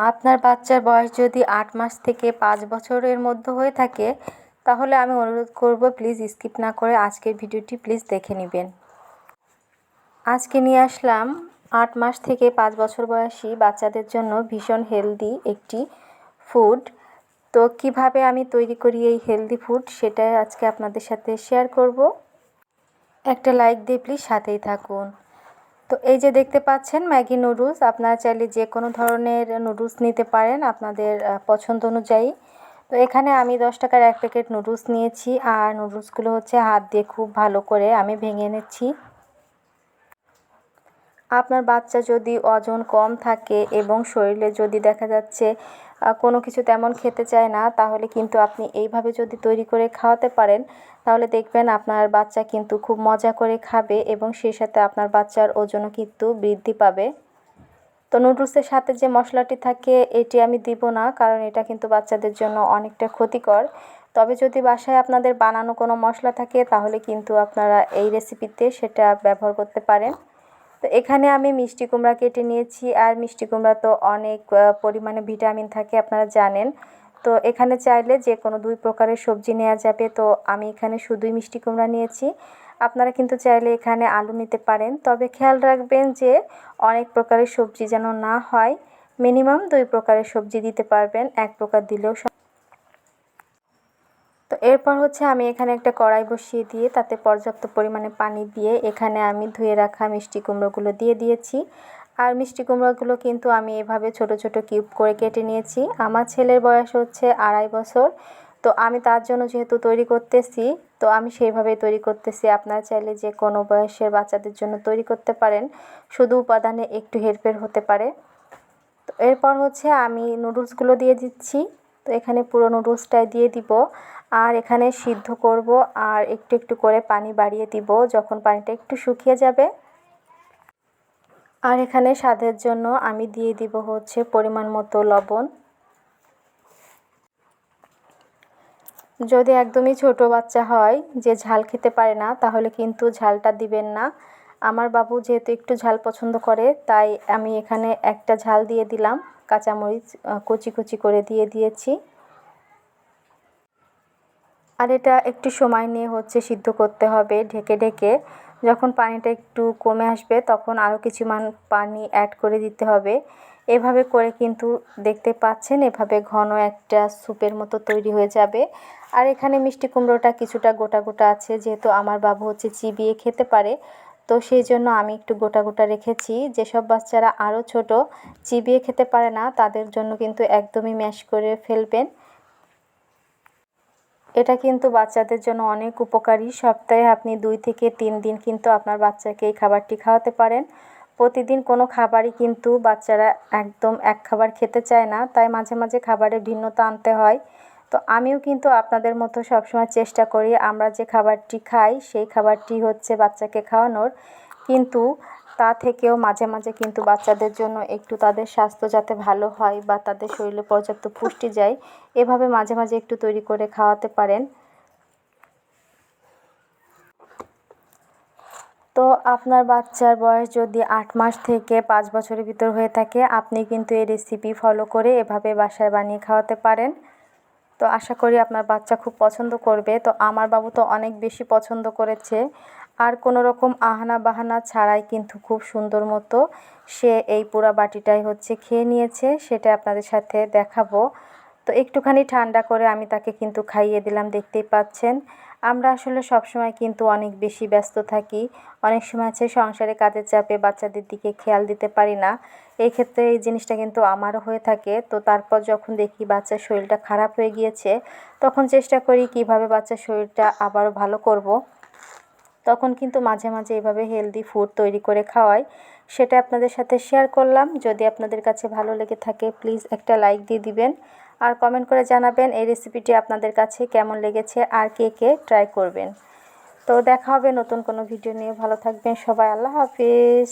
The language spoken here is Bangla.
আপনার বাচ্চার বয়স যদি ৮ মাস থেকে ৫ বছরের মধ্যে হয়ে থাকে তাহলে আমি অনুরোধ করব প্লিজ স্কিপ না করে আজকের ভিডিওটি প্লিজ দেখে নেবেন। আজকে নিয়ে আসলাম ৮ মাস থেকে ৫ বছর বয়সী বাচ্চাদের জন্য ভীষণ হেলদি একটি ফুড। তো কিভাবে আমি তৈরি করি এই হেলদি ফুড সেটাই আজকে আপনাদের সাথে শেয়ার করব। একটা লাইক দিয়ে প্লিজ সাথেই থাকুন। তো এই যে দেখতে পাচ্ছেন ম্যাগি নুডলস, আপনারা চাইলে যে কোনো ধরনের নুডলস নিতে পারেন আপনাদের পছন্দ অনুযায়ী। তো এখানে আমি 10 টাকার এক প্যাকেট নুডলস নিয়েছি আর নুডলসগুলো হচ্ছে হাত দিয়ে খুব ভালো করে আমি ভেঙে নিচ্ছি। আপনার বাচ্চা যদি ওজন কম থাকে এবং শরীরে যদি দেখা যাচ্ছে কোনো কিছু তেমন খেতে চায় না, তাহলে কিন্তু আপনি এইভাবে যদি তৈরি করে খাওয়াতে পারেন তাহলে দেখবেন আপনার বাচ্চা কিন্তু খুব মজা করে খাবে এবং সেই সাথে আপনার বাচ্চার ওজনও কিন্তু বৃদ্ধি পাবে। তো নুডলসের সাথে যে মশলাটি থাকে এটি আমি দিব না, কারণ এটা কিন্তু বাচ্চাদের জন্য অনেকটা ক্ষতিকর। তবে যদি বাসায় আপনাদের বানানো কোনো মশলা থাকে তাহলে কিন্তু আপনারা এই রেসিপিতে সেটা ব্যবহার করতে পারেন। তো এখানে আমি মিষ্টি কুমড়া কেটে নিয়েছি আর মিষ্টি কুমড়া তো অনেক পরিমাণে ভিটামিন থাকে আপনারা জানেন। তো এখানে চাইলে যে কোনো 2 প্রকারের সবজি নেওয়া যাবে। তো আমি এখানে শুধুই মিষ্টি কুমড়া নিয়েছি। আপনারা কিন্তু চাইলে এখানে আলু নিতে পারেন, তবে খেয়াল রাখবেন যে অনেক প্রকারের সবজি যেন না হয়। মিনিমাম 2 প্রকারের সবজি দিতে পারবেন, 1 প্রকার দিলেও। তো এরপর হচ্ছে আমি এখানে একটা কড়াই বসিয়ে দিয়ে তাতে পর্যাপ্ত পরিমাণে পানি দিয়ে এখানে আমি ধুয়ে রাখা মিষ্টি কুমড়োগুলো দিয়ে দিয়েছি। আর মিষ্টি কুমড়োগুলো কিন্তু আমি এভাবে ছোট ছোট কিউব করে কেটে নিয়েছি। আমার ছেলের বয়স হচ্ছে 2.5 বছর। তো আমি তার জন্য যেহেতু তৈরি করতেছি, তো আমি সেইভাবেই তৈরি করতেছি। আপনারা চাইলে যে কোনো বয়সের বাচ্চাদের জন্য তৈরি করতে পারেন, শুধু উপাদানে একটু হেরফের হতে পারে। তো এরপর হচ্ছে আমি নুডলসগুলো দিয়ে দিচ্ছি। তো এখানে পুরো নুডলসটাই দিয়ে দিব আর এখানে সিদ্ধ করব আর একটু একটু করে পানি বাড়িয়ে দিব যখন পানিটা একটু শুকিয়ে যাবে। আর এখানে স্বাদের জন্য আমি দিয়ে দিব হচ্ছে পরিমাণ মতো লবণ। যদি একদমই ছোট বাচ্চা হয় যে ঝাল খেতে পারে না তাহলে কিন্তু ঝালটা দিবেন না। আমার বাবু যেহেতু একটু ঝাল পছন্দ করে তাই আমি এখানে একটা ঝাল দিয়ে দিলাম, কাঁচামরিচ কুচি কুচি করে দিয়ে দিয়েছি। আর এটা একটু সময় নিয়ে হচ্ছে সিদ্ধ করতে হবে ঢেকে ঢেকে। যখন পানিটা একটু কমে আসবে তখন আরও কিছুমান পানি অ্যাড করে দিতে হবে। এভাবে করে কিন্তু দেখতে পাচ্ছেন এভাবে ঘন একটা স্যুপের মতো তৈরি হয়ে যাবে। আর এখানে মিষ্টি কুমড়োটা কিছুটা গোটা গোটা আছে, যেহেতু আমার বাবু হচ্ছে চিবিয়ে খেতে পারে, তো সেই জন্য আমি একটু গোটা গোটা রেখেছি। যেসব বাচ্চারা আরও ছোট, চিবিয়ে খেতে পারে না, তাদের জন্য কিন্তু একদমই ম্যাশ করে ফেলবেন। এটা কিন্তু বাচ্চাদের জন্য অনেক উপকারী। সপ্তাহে আপনি 2 থেকে 3 দিন কিন্তু আপনার বাচ্চাকে এই খাবারটি খাওয়াতে পারেন। প্রতিদিন কোনো খাবারই কিন্তু বাচ্চারা একদম এক খাবার খেতে চায় না, তাই মাঝে মাঝে খাবারের ভিন্নতা আনতে হয়। তো আমিও কিন্তু আপনাদের মতো সবসময় চেষ্টা করি আমরা যে খাবারটি খাই সেই খাবারটি হচ্ছে বাচ্চাকে খাওয়ানোর, কিন্তু তা থেকেও মাঝে মাঝে কিন্তু বাচ্চাদের জন্য একটু তাদের স্বাস্থ্য যাতে ভালো হয় বা তাদের শরীরে পর্যাপ্ত পুষ্টি যায়, এভাবে মাঝে মাঝে একটু তৈরি করে খাওয়াতে পারেন। তো আপনার বাচ্চার বয়স যদি 8 মাস থেকে 5 বছরের ভিতর হয়ে থাকে আপনি কিন্তু এই রেসিপি ফলো করে এভাবে বাসায় বানিয়ে খাওয়াতে পারেন। তো আশা করি আপনার বাচ্চা খুব পছন্দ করবে। তো আমার বাবু তো অনেক বেশি পছন্দ করেছে আর কোনো রকম আহানা বাহানা ছাড়াই কিন্তু খুব সুন্দর মতো সে এই পুরা বাটিটাই হচ্ছে খেয়ে নিয়েছে, সেটা আপনাদের সাথে দেখাবো। তো একটুখানি ঠান্ডা করে আমি তাকে কিন্তু খাইয়ে দিলাম, দেখতেই পাচ্ছেন। আমরা আসলে সবসময় কিন্তু অনেক বেশি ব্যস্ত থাকি, অনেক সময় আছে সংসারে কাজের চাপে বাচ্চাদের দিকে খেয়াল দিতে পারি না। এই ক্ষেত্রে এই জিনিসটা কিন্তু আমারও হয়ে থাকে। তো তারপর যখন দেখি বাচ্চার শরীরটা খারাপ হয়ে গিয়েছে তখন চেষ্টা করি কিভাবে বাচ্চার শরীরটা আবারও ভালো করব। তখন কিন্তু মাঝে মাঝে এভাবে হেলদি ফুড তৈরি করে খাওয়াই, সেটা আপনাদের সাথে শেয়ার করলাম। যদি আপনাদের কাছে ভালো লেগে থাকে প্লিজ একটা লাইক দিয়ে দিবেন আর কমেন্ট করে জানাবেন এই রেসিপিটি আপনাদের কাছে কেমন লেগেছে আর কে কে ট্রাই করবেন। তো দেখা হবে নতুন কোনো ভিডিও নিয়ে। ভালো থাকবেন সবাই, আল্লাহ হাফিজ।